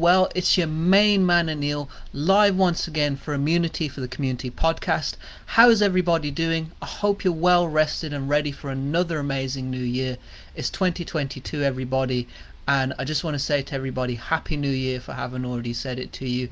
Well, it's your main man Anil, live once again for Immunity for the Community podcast. How's everybody doing? I hope you're well rested and ready for another amazing new year. It's 2022, everybody, and I just want to say to everybody, Happy New Year if I haven't already said it to you.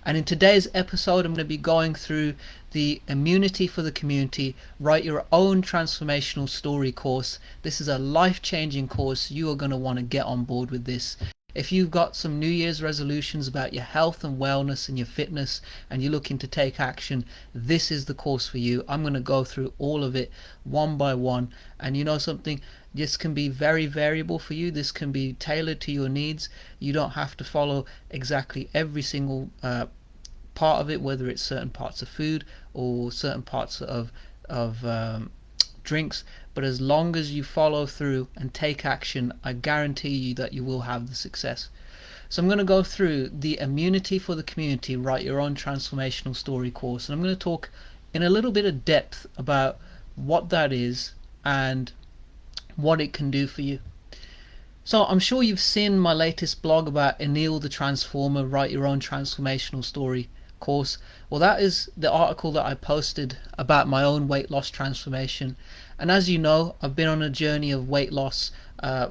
And in today's episode, I'm going to be going through the Immunity for the Community Write Your Own Transformational Story course. This is a life-changing course. You are going to want to get on board with this. If you've got some New Year's resolutions about your health and wellness and your fitness and you're looking to take action, this is the course for you. I'm going to go through all of it one by one. And you know something? This can be very variable for you. This can be tailored to your needs. You don't have to follow exactly every single part of it, whether it's certain parts of food or certain parts of drinks, but as long as you follow through and take action, I guarantee you that you will have the success. So I'm going to go through the Immunity for the Community Write Your Own Transformational Story course, and I'm going to talk in a little bit of depth about what that is and what it can do for you. So I'm sure you've seen my latest blog about Anil the Transformer Write Your Own Transformational Story course. Well, that is the article that I posted about my own weight loss transformation. And as you know, I've been on a journey of weight loss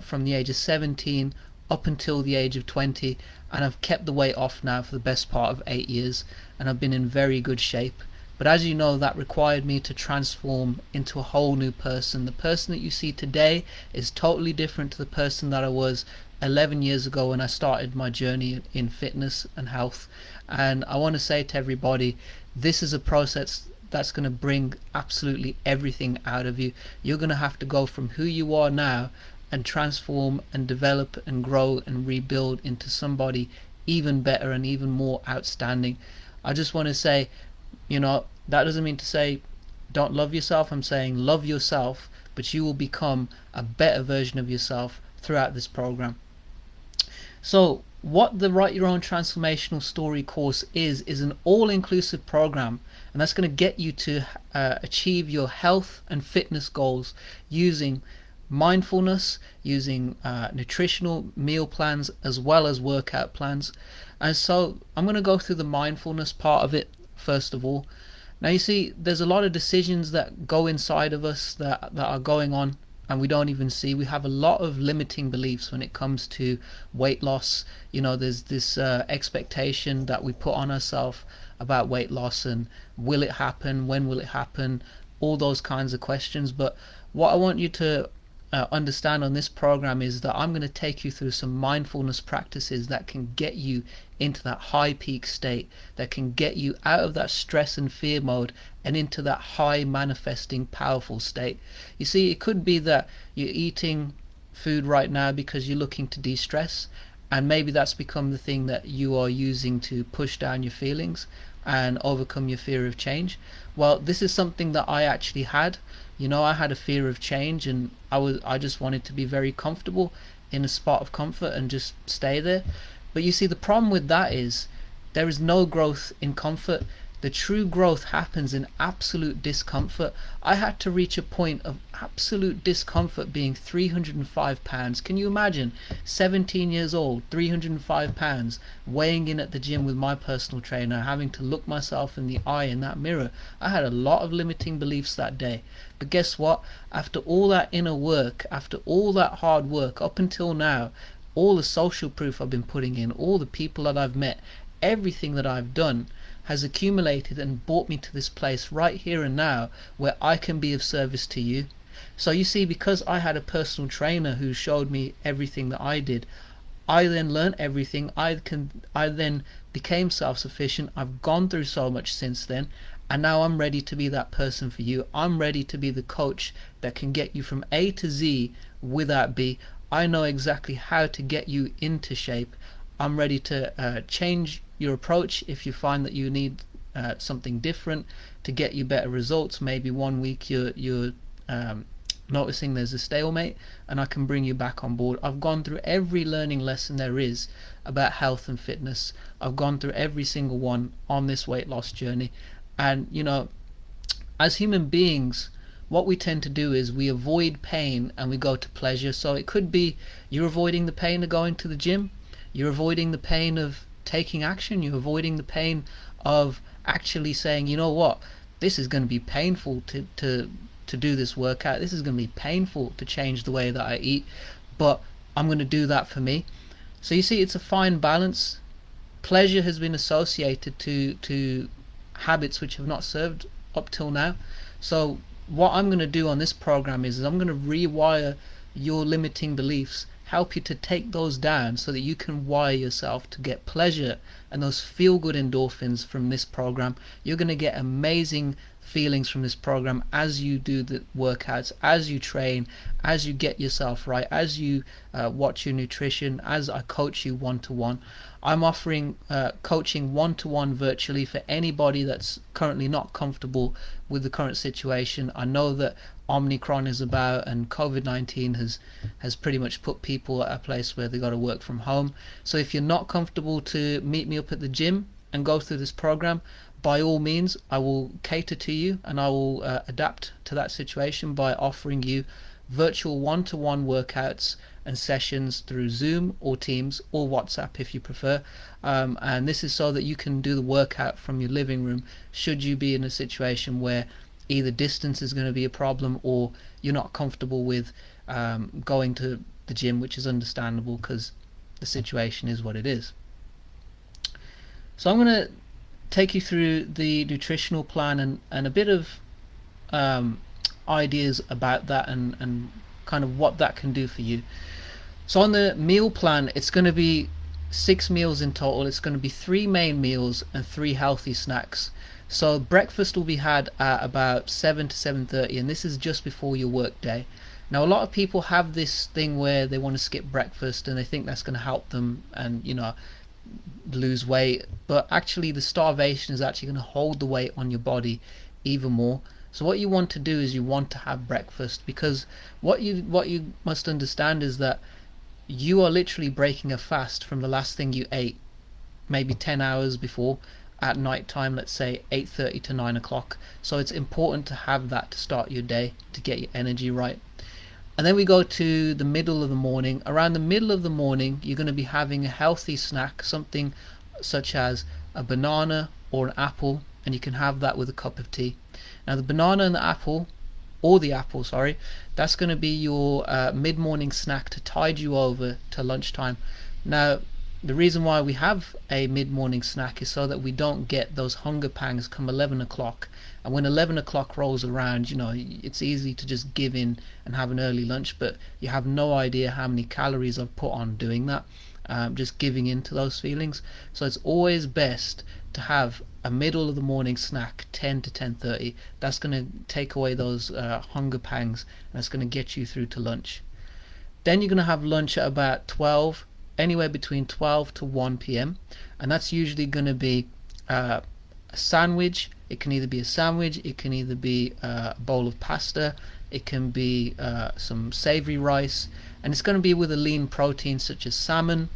from the age of 17 up until the age of 20, and I've kept the weight off now for the best part of 8 years, and I've been in very good shape. But as you know, that required me to transform into a whole new person. The person that you see today is totally different to the person that I was 11 years ago when I started my journey in fitness and health. And I want to say to everybody, this is a process that's going to bring absolutely everything out of you. You're going to have to go from who you are now and transform and develop and grow and rebuild into somebody even better and even more outstanding. I just want to say, you know, that doesn't mean to say don't love yourself. I'm saying love yourself, but you will become a better version of yourself throughout this program. So what the Write Your Own Transformational Story course is an all-inclusive program, and that's going to get you to achieve your health and fitness goals using mindfulness, using nutritional meal plans as well as workout plans. And so I'm going to go through the mindfulness part of it first of all. Now you see, there's a lot of decisions that go inside of us that are going on and we don't even see. We have a lot of limiting beliefs when it comes to weight loss. You know, there's this expectation that we put on ourselves about weight loss and will it happen, when will it happen, all those kinds of questions. But what I want you to understand on this program is that I'm going to take you through some mindfulness practices that can get you into that high peak state, that can get you out of that stress and fear mode and into that high manifesting powerful state. You see, it could be that you're eating food right now because you're looking to de-stress, and maybe that's become the thing that you are using to push down your feelings and overcome your fear of change. Well, this is something that I actually had. You know, I had a fear of change, and I just wanted to be very comfortable in a spot of comfort and just stay there. But you see, the problem with that is there is no growth in comfort. The true growth happens in absolute discomfort. I had to reach a point of absolute discomfort being 305 pounds. Can you imagine? 17 years old, 305 pounds, weighing in at the gym with my personal trainer, having to look myself in the eye in that mirror. I had a lot of limiting beliefs that day. But guess what? After all that inner work, after all that hard work up until now, all the social proof I've been putting in, all the people that I've met, everything that I've done has accumulated and brought me to this place right here and now where I can be of service to you. So you see, because I had a personal trainer who showed me everything that I did, I then learned everything. I then became self-sufficient. I've gone through so much since then, and now I'm ready to be that person for you. I'm ready to be the coach that can get you from A to Z without B. I know exactly how to get you into shape. I'm ready to change your approach if you find that you need something different to get you better results. Maybe one week you're noticing there's a stalemate, and I can bring you back on board. I've gone through every learning lesson there is about health and fitness. I've gone through every single one on this weight loss journey. And you know, as human beings, what we tend to do is we avoid pain and we go to pleasure. So it could be you're avoiding the pain of going to the gym. You're avoiding the pain of taking action. You're avoiding the pain of actually saying, you know what, this is going to be painful to do this workout. This is going to be painful to change the way that I eat, but I'm going to do that for me. So you see, it's a fine balance. Pleasure has been associated to habits which have not served up till now. So what I'm going to do on this program is I'm going to rewire your limiting beliefs, help you to take those down so that you can wire yourself to get pleasure and those feel good endorphins from this program. You're going to get amazing feelings from this program as you do the workouts, as you train, as you get yourself right, as you watch your nutrition, as I coach you one-to-one. I'm offering coaching one-to-one virtually for anybody that's currently not comfortable with the current situation. I know that Omicron is about, and COVID-19 has pretty much put people at a place where they got to work from home. So if you're not comfortable to meet me up at the gym and go through this program, by all means, I will cater to you and I will adapt to that situation by offering you virtual one-to-one workouts and sessions through Zoom or Teams or WhatsApp if you prefer, and this is so that you can do the workout from your living room should you be in a situation where either distance is going to be a problem or you're not comfortable with going to the gym, which is understandable because the situation is what it is. So I'm going to take you through the nutritional plan and a bit of ideas about that and kind of what that can do for you. So on the meal plan, it's going to be 6 meals in total. It's going to be 3 main meals and 3 healthy snacks. So breakfast will be had at about 7 to 7:30, and this is just before your work day. Now a lot of people have this thing where they want to skip breakfast and they think that's going to help them and lose weight, but actually the starvation is actually going to hold the weight on your body even more. So what you want to do is you want to have breakfast, because what you must understand is that you are literally breaking a fast from the last thing you ate maybe 10 hours before at night time, let's say 8:30 to 9 o'clock. So it's important to have that to start your day, to get your energy right. And then we go to the middle of the morning. Around the middle of the morning, you're going to be having a healthy snack, something such as a banana or an apple, and you can have that with a cup of tea. Now the banana and the apple, or the apple, sorry, that's going to be your mid-morning snack to tide you over to lunchtime. Now the reason why we have a mid-morning snack is so that we don't get those hunger pangs come 11 o'clock. And when 11 o'clock rolls around, it's easy to just give in and have an early lunch, but you have no idea how many calories I've put on doing that, just giving in to those feelings. So it's always best to have a middle of the morning snack, 10 to 10:30. That's going to take away those hunger pangs, and that's going to get you through to lunch. Then you're going to have lunch at about 12, anywhere between 12 to 1 p.m. and that's usually going to be a sandwich. It can either be a sandwich, it can either be a bowl of pasta, it can be some savory rice, and it's going to be with a lean protein such as salmon,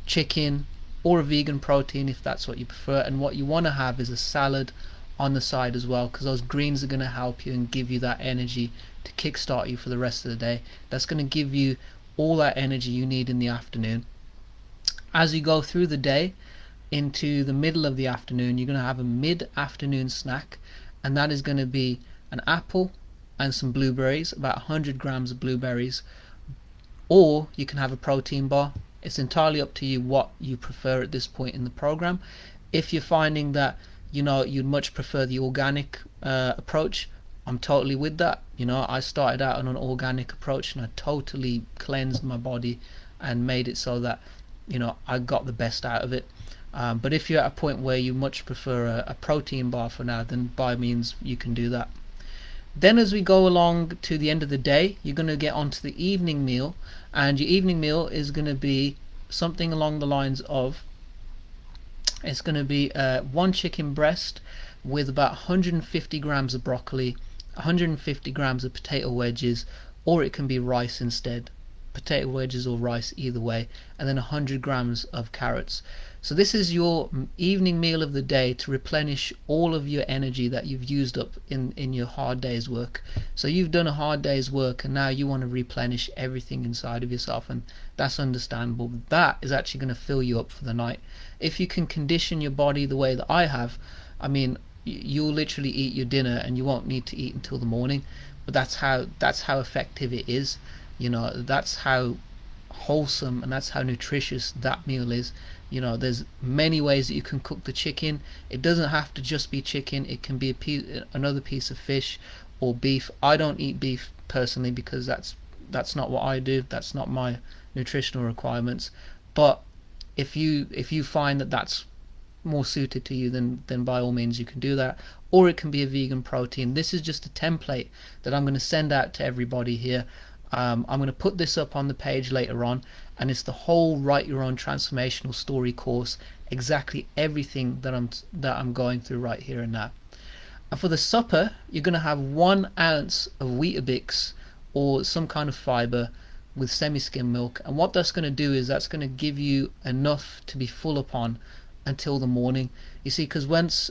chicken, or a vegan protein if that's what you prefer. And what you want to have is a salad on the side as well, because those greens are going to help you and give you that energy to kickstart you for the rest of the day. That's going to give you all that energy you need in the afternoon. As you go through the day into the middle of the afternoon, you're going to have a mid-afternoon snack, and that is going to be an apple and some blueberries, about 100 grams of blueberries, or you can have a protein bar. It's entirely up to you what you prefer at this point in the program. If you're finding that you'd much prefer the organic approach, I'm totally with that. I started out on an organic approach and I totally cleansed my body and made it so that I got the best out of it. But if you're at a point where you much prefer a protein bar for now, then by means you can do that. Then as we go along to the end of the day, you're going to get onto the evening meal, and your evening meal is going to be something along the lines of, it's going to be 1 chicken breast with about 150 grams of broccoli, 150 grams of potato wedges, or it can be rice instead. potato wedges or rice, either way, and then 100 grams of carrots. So this is your evening meal of the day to replenish all of your energy that you've used up in your hard day's work. So you've done a hard day's work and now you want to replenish everything inside of yourself, and that's understandable. That is actually going to fill you up for the night. If you can condition your body the way that I have, I mean, you'll literally eat your dinner and you won't need to eat until the morning. But that's how effective it is. That's how wholesome and that's how nutritious that meal is. There's many ways that you can cook the chicken. It doesn't have to just be chicken. It can be another piece of fish or beef. I don't eat beef personally because that's not what I do. That's not my nutritional requirements. But if you find that that's more suited to you, then by all means you can do that. Or it can be a vegan protein. This is just a template that I'm going to send out to everybody here. I'm going to put this up on the page later on, and it's the whole Write Your Own Transformational Story course, exactly everything that I'm going through right here and now. And for the supper, you're going to have 1 ounce of Weetabix or some kind of fiber with semi-skim milk, and what that's going to do is that's going to give you enough to be full upon until the morning. You see, because once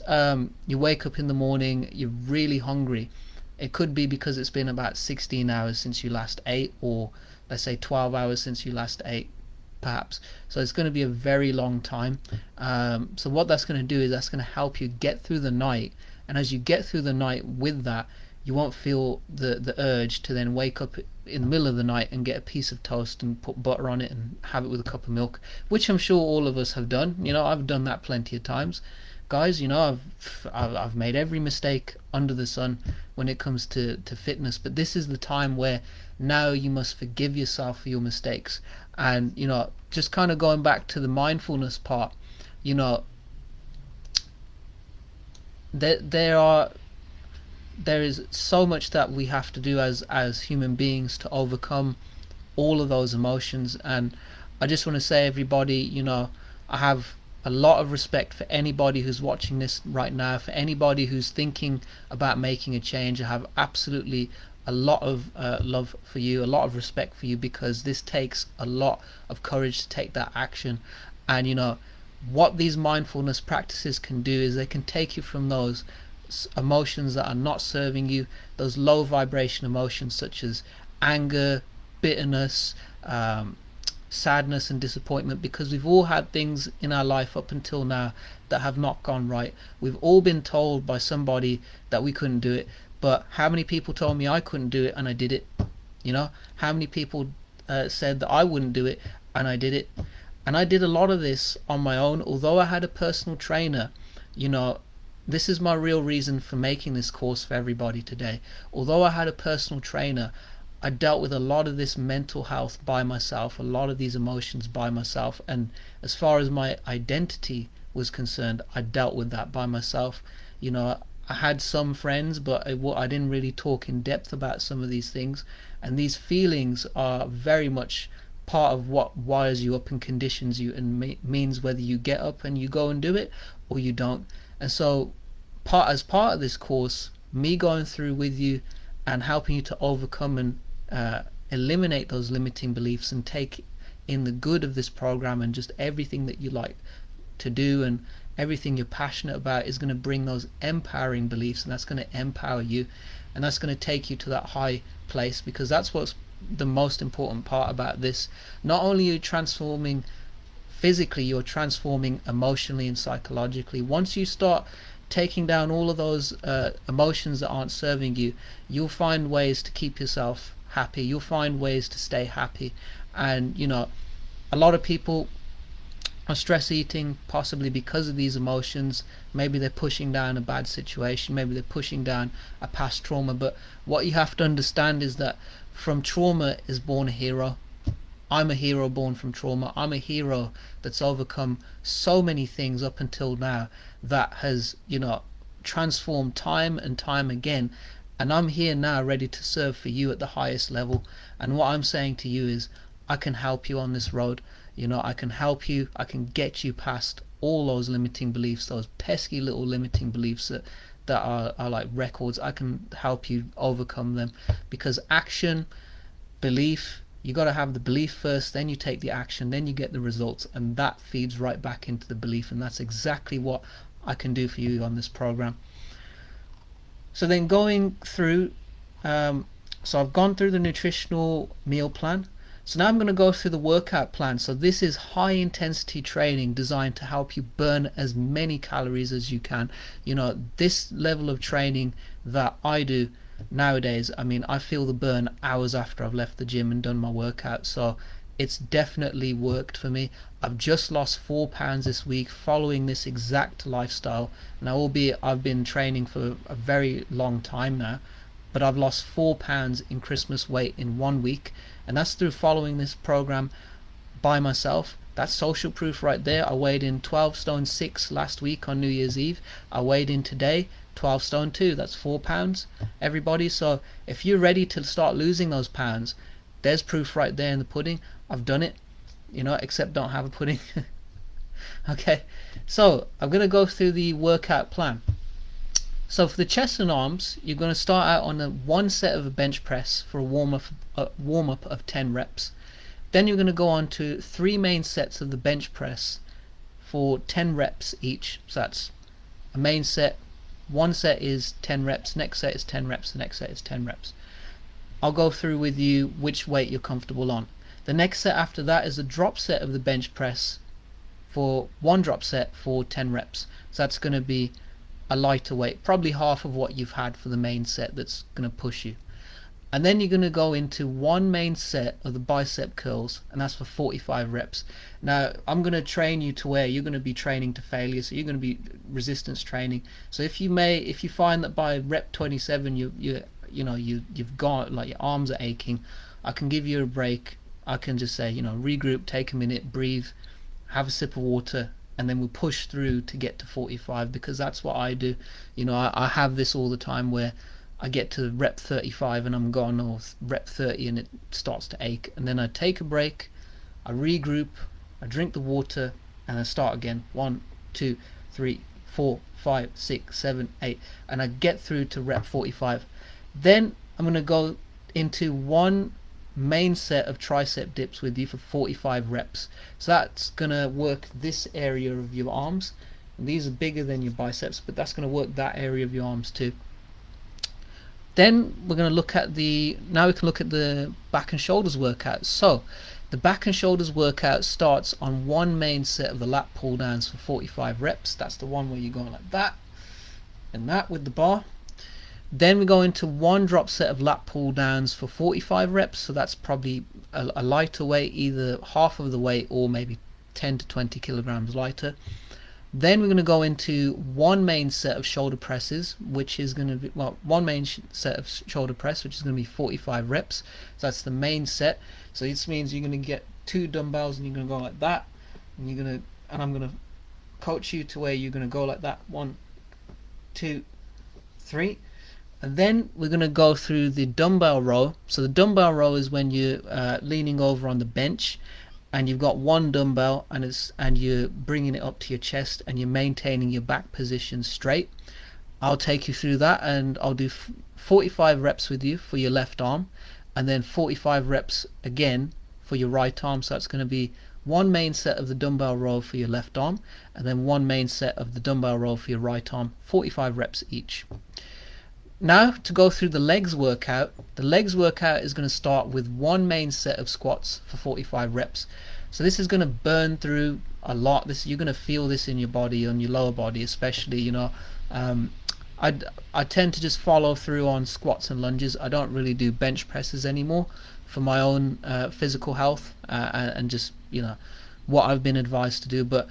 you wake up in the morning, you're really hungry. It could be because it's been about 16 hours since you last ate, or let's say 12 hours since you last ate, perhaps. So it's going to be a very long time. So what that's going to do is that's going to help you get through the night, and as you get through the night with that, you won't feel the urge to then wake up in the middle of the night and get a piece of toast and put butter on it and have it with a cup of milk, which I'm sure all of us have done. I've done that plenty of times, guys. I've made every mistake under the sun when it comes to fitness, but this is the time where now you must forgive yourself for your mistakes. And just kind of going back to the mindfulness part, there is so much that we have to do as human beings to overcome all of those emotions. And I just want to say, everybody, I have a lot of respect for anybody who's watching this right now, for anybody who's thinking about making a change. I have absolutely a lot of love for you, a lot of respect for you, because this takes a lot of courage to take that action. And what these mindfulness practices can do is they can take you from those emotions that are not serving you, those low vibration emotions such as anger, bitterness, sadness and disappointment, because we've all had things in our life up until now that have not gone right. We've all been told by somebody that we couldn't do it, but how many people told me I couldn't do it and I did it? How many people said that I wouldn't do it and I did it? And I did a lot of this on my own. Although I had a personal trainer, this is my real reason for making this course for everybody today. Although I had a personal trainer, I dealt with a lot of this mental health by myself, a lot of these emotions by myself. And as far as my identity was concerned, I dealt with that by myself. I had some friends, but I didn't really talk in depth about some of these things. And these feelings are very much part of what wires you up and conditions you, and means whether you get up and you go and do it or you don't. And so as part of this course, me going through with you and helping you to overcome and eliminate those limiting beliefs and take in the good of this program, and just everything that you like to do and everything you're passionate about is going to bring those empowering beliefs, and that's going to empower you, and that's going to take you to that high place, because that's what's the most important part about this. Not only are you transforming physically, you're transforming emotionally and psychologically. Once you start taking down all of those emotions that aren't serving you, you'll find ways to keep yourself happy. You'll find ways to stay happy. And a lot of people are stress eating, possibly because of these emotions. Maybe they're pushing down a bad situation, maybe they're pushing down a past trauma. But what you have to understand is that from trauma is born a hero. I'm a hero born from trauma. I'm a hero that's overcome so many things up until now that has, transformed time and time again. And I'm here now ready to serve for you at the highest level. And what I'm saying to you is, I can help you on this road. I can help you. I can get you past all those limiting beliefs, those pesky little limiting beliefs that are like records. I can help you overcome them, because action, belief, You got to have the belief first, then you take the action, then you get the results, and that feeds right back into the belief. And that's exactly what I can do for you on this program. So then going through, so I've gone through the nutritional meal plan. So now I'm going to go through the workout plan. So this is high intensity training designed to help you burn as many calories as you can. You know, this level of training that I do nowadays, I mean, I feel the burn hours after I've left the gym and done my workout. So it's definitely worked for me. I've just lost 4 pounds this week following this exact lifestyle. Now, albeit I've been training for a very long time now, but I've lost 4 pounds in Christmas weight in 1 week, and that's through following this program by myself. That's social proof right there. I weighed in 12 stone 6 last week on New Year's Eve. I weighed in today 12 stone 2. That's 4 pounds, everybody. So if you're ready to start losing those pounds, there's proof right there in the pudding. I've done it, you know, except don't have a pudding. Okay, so I'm going to go through the workout plan. So for the chest and arms, you're going to start out on one set of a bench press for a warm-up of 10 reps. Then you're going to go on to 3 main sets of the bench press for 10 reps each. So that's a main set. One set is 10 reps, next set is 10 reps, the next set is 10 reps. I'll go through with you which weight you're comfortable on. The next set after that is a drop set of the bench press for 1 drop set for 10 reps. So that's going to be a lighter weight, probably half of what you've had for the main set, that's going to push you. And then you're going to go into 1 main set of the bicep curls, and that's for 45 reps. Now I'm going to train you to where you're going to be training to failure, so you're going to be resistance training. So if you find that by rep 27 you've got, like, your arms are aching, I can give you a break. I can just say, you know, regroup, take a minute, breathe, have a sip of water, and then we'll push through to get to 45, because that's what I do. You know, I have this all the time where I get to rep 35 and I'm gone, or rep 30 and it starts to ache, and then I take a break, I regroup, I drink the water, and I start again. 1, 2, 3, 4, 5, 6, 7, 8, and I get through to rep 45. Then I'm going to go into 1 main set of tricep dips with you for 45 reps. So that's going to work this area of your arms, and these are bigger than your biceps, but that's going to work that area of your arms too. Then we're going to look at now we can look at the back and shoulders workout. So the back and shoulders workout starts on 1 main set of the lat pull downs for 45 reps. That's the one where you're going like that and that with the bar. Then we go into 1 drop set of lat pull downs for 45 reps. So that's probably a lighter weight, either half of the weight or maybe 10 to 20 kilograms lighter. Then we're going to go into 1 main set of shoulder presses, which is going to be, well, 1 main set of shoulder press, which is going to be 45 reps. So that's the main set. So this means you're going to get 2 dumbbells and you're going to go like that, and I'm going to coach you to where you're going to go like that. 1, 2, 3. And then we're going to go through the dumbbell row. So the dumbbell row is when you're leaning over on the bench, and you've got 1 dumbbell, and you're bringing it up to your chest, and you're maintaining your back position straight. I'll take you through that, and I'll do 45 reps with you for your left arm, and then 45 reps again for your right arm. So that's going to be 1 main set of the dumbbell row for your left arm, and then 1 main set of the dumbbell row for your right arm, 45 reps each. Now to go through the legs workout. The legs workout is going to start with 1 main set of squats for 45 reps. So this is going to burn through a lot. You're going to feel this in your body, on your lower body especially. You know, I tend to just follow through on squats and lunges. I don't really do bench presses anymore for my own physical health and just, you know, what I've been advised to do. But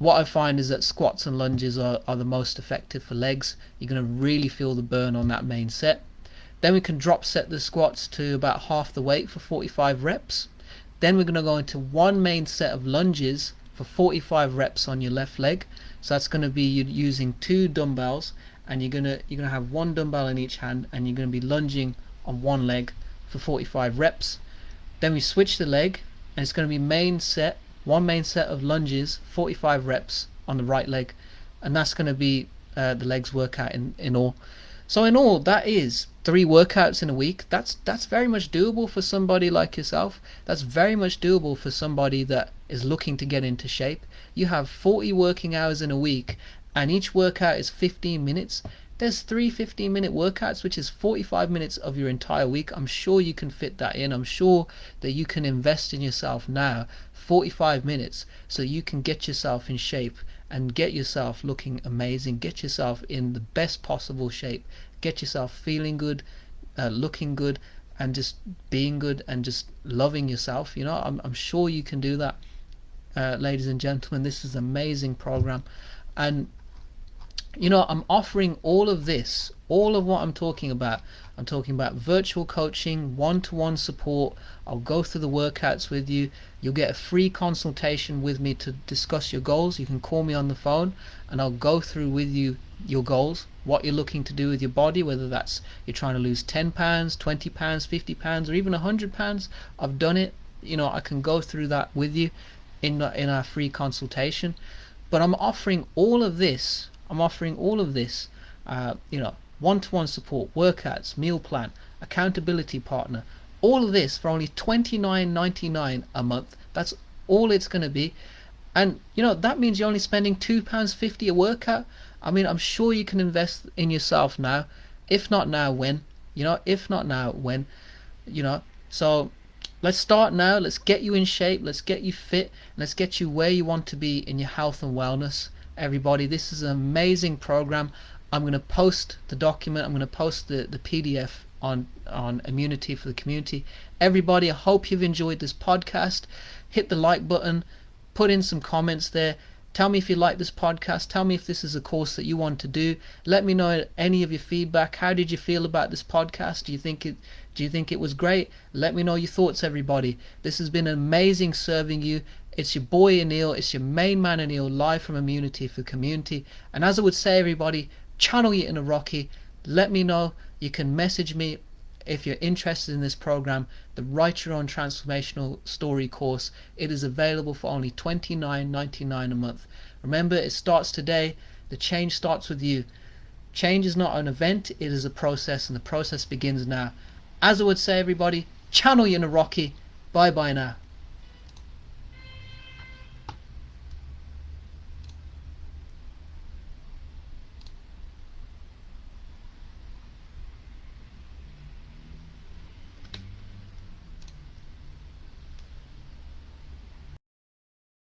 what I find is that squats and lunges are the most effective for legs. You're going to really feel the burn on that main set. Then we can drop set the squats to about half the weight for 45 reps. Then we're going to go into 1 main set of lunges for 45 reps on your left leg. So that's going to be you using 2 dumbbells, and you're going to have 1 dumbbell in each hand, and you're going to be lunging on 1 leg for 45 reps. Then we switch the leg, and it's going to be 1 main set of lunges, 45 reps on the right leg, and that's going to be the legs workout in all. So in all, that is 3 workouts in a week. That's very much doable for somebody like yourself. That's very much doable for somebody that is looking to get into shape. You have 40 working hours in a week, and each workout is 15 minutes. There's 3 15-minute workouts, which is 45 minutes of your entire week. I'm sure you can fit that in. I'm sure that you can invest in yourself now, 45 minutes, so you can get yourself in shape and get yourself looking amazing, get yourself in the best possible shape, get yourself feeling good, looking good, and just being good and just loving yourself. I'm sure you can do that, ladies and gentlemen. This is an amazing program. And I'm offering all of this, all of what I'm talking about. I'm talking about virtual coaching, one-to-one support. I'll go through the workouts with you. You'll get a free consultation with me to discuss your goals. You can call me on the phone and I'll go through with you your goals, what you're looking to do with your body, whether that's you're trying to lose 10 pounds, 20 pounds, 50 pounds, or even 100 pounds. I've done it. I can go through that with you in our free consultation. But I'm offering all of this, one-to-one support, workouts, meal plan, accountability partner, all of this for only $29.99 a month. That's all it's going to be. And that means you're only spending £2.50 a workout. I mean, I'm sure you can invest in yourself now. If not now, when? So let's start now. Let's get you in shape. Let's get you fit. Let's get you where you want to be in your health and wellness. Everybody, this is an amazing program. I'm going to post the document. I'm going to post the PDF on Immunity for the Community. Everybody, I hope you've enjoyed this podcast. Hit the like button. Put in some comments there. Tell me if you like this podcast. Tell me if this is a course that you want to do. Let me know any of your feedback. How did you feel about this podcast? Do you think it was great? Let me know your thoughts, everybody. This has been amazing serving you. It's your boy Anil. It's your main man Anil, live from Immunity for the Community. And as I would say, everybody, channel your inner Rocky. Let me know. You can message me if you're interested in this program, the Write Your Own Transformational Story course. It is available for only $29.99 a month. Remember, it starts today. The change starts with you. Change is not an event, it is a process, and the process begins now. As I would say, everybody, channel your inner Rocky. Bye bye now.